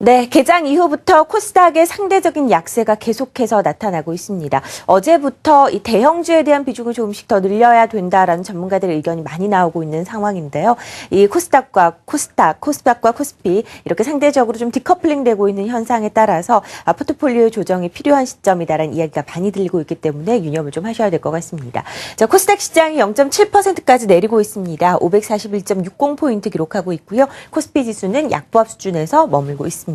네, 개장 이후부터 코스닥의 상대적인 약세가 계속해서 나타나고 있습니다. 어제부터 이 대형주에 대한 비중을 조금씩 더 늘려야 된다라는 전문가들의 의견이 많이 나오고 있는 상황인데요. 이 코스닥과 코스피 이렇게 상대적으로 좀 디커플링 되고 있는 현상에 따라서 포트폴리오 조정이 필요한 시점이다라는 이야기가 많이 들리고 있기 때문에 유념을 좀 하셔야 될 것 같습니다. 자, 코스닥 시장이 0.7%까지 내리고 있습니다. 541.60포인트 기록하고 있고요. 코스피 지수는 약보합 수준에서 머물고 있습니다.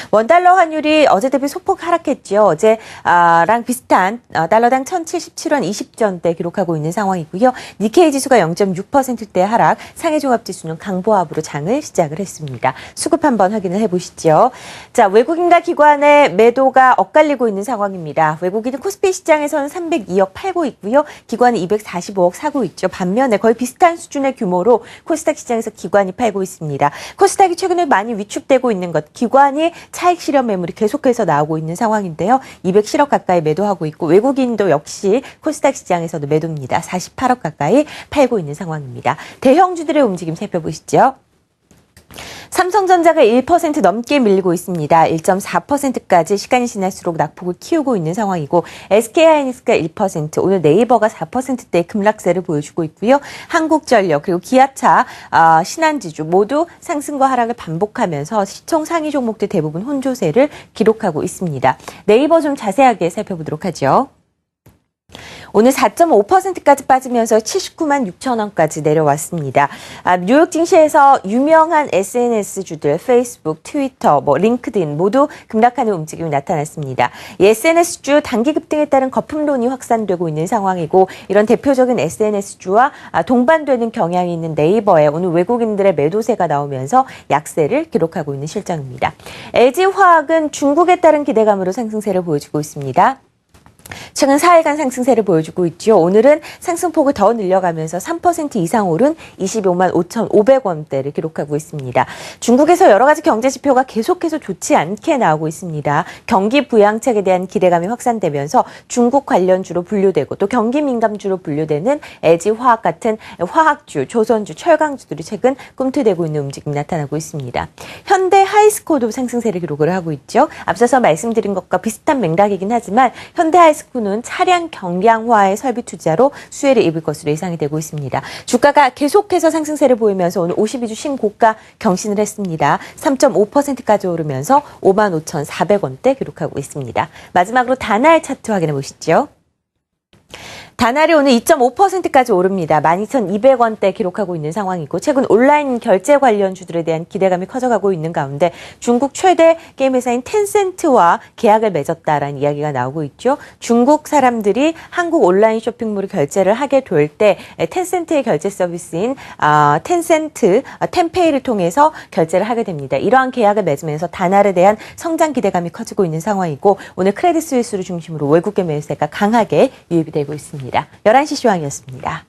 원달러 환율이 어제 대비 소폭 하락했죠. 어제랑 비슷한 달러당 1,077원 20전대 기록하고 있는 상황이고요. 니케이 지수가 0.6%대 하락, 상해종합지수는 강보합으로 장을 시작을 했습니다. 수급 한번 확인을 해보시죠. 자, 외국인과 기관의 매도가 엇갈리고 있는 상황입니다. 외국인은 코스피 시장에서는 302억 팔고 있고요. 기관이 245억 사고 있죠. 반면에 거의 비슷한 수준의 규모로 코스닥 시장에서 기관이 팔고 있습니다. 코스닥이 최근에 많이 위축되고 있는 것, 기관이 차익 실현 매물이 계속해서 나오고 있는 상황인데요. 207억 가까이 매도하고 있고 외국인도 역시 코스닥 시장에서도 매도입니다. 48억 가까이 팔고 있는 상황입니다. 대형주들의 움직임 살펴보시죠. 삼성전자가 1% 넘게 밀리고 있습니다. 1.4%까지 시간이 지날수록 낙폭을 키우고 있는 상황이고 SK하이닉스가 1%, 오늘 네이버가 4%대의 급락세를 보여주고 있고요. 한국전력 그리고 기아차, 신한지주 모두 상승과 하락을 반복하면서 시총 상위 종목들 대부분 혼조세를 기록하고 있습니다. 네이버 좀 자세하게 살펴보도록 하죠. 오늘 4.5%까지 빠지면서 79만 6천 원까지 내려왔습니다. 뉴욕 증시에서 유명한 SNS주들, 페이스북, 트위터, 링크드인 모두 급락하는 움직임이 나타났습니다. 이 SNS주 단기 급등에 따른 거품론이 확산되고 있는 상황이고 이런 대표적인 SNS주와 동반되는 경향이 있는 네이버에 오늘 외국인들의 매도세가 나오면서 약세를 기록하고 있는 실정입니다. LG화학은 중국에 따른 기대감으로 상승세를 보여주고 있습니다. 최근 4일간 상승세를 보여주고 있죠. 오늘은 상승폭을 더 늘려가면서 3% 이상 오른 25만 5,500원대를 기록하고 있습니다. 중국에서 여러 가지 경제 지표가 계속해서 좋지 않게 나오고 있습니다. 경기 부양책에 대한 기대감이 확산되면서 중국 관련주로 분류되고 또 경기 민감주로 분류되는 LG화학 같은 화학주, 조선주, 철강주들이 최근 꿈틀대고 있는 움직임이 나타나고 있습니다. 현대하이스코도 상승세를 기록을 하고 있죠. 앞서서 말씀드린 것과 비슷한 맥락이긴 하지만 현대하이스코는 차량 경량화의 설비 투자로 수혜를 입을 것으로 예상이 되고 있습니다. 주가가 계속해서 상승세를 보이면서 오늘 52주 신고가 경신을 했습니다. 3.5%까지 오르면서 55,400원대 기록하고 있습니다. 마지막으로 다날 차트 확인해 보시죠. 다날이 오늘 2.5%까지 오릅니다. 12,200원대 기록하고 있는 상황이고 최근 온라인 결제 관련주들에 대한 기대감이 커져가고 있는 가운데 중국 최대 게임 회사인 텐센트와 계약을 맺었다라는 이야기가 나오고 있죠. 중국 사람들이 한국 온라인 쇼핑몰을 결제를 하게 될 때 텐센트의 결제 서비스인 텐센트, 텐페이를 통해서 결제를 하게 됩니다. 이러한 계약을 맺으면서 다날에 대한 성장 기대감이 커지고 있는 상황이고 오늘 크레딧 스위스를 중심으로 외국계 매수세가 강하게 유입이 되고 있습니다. 11시 시황이었습니다.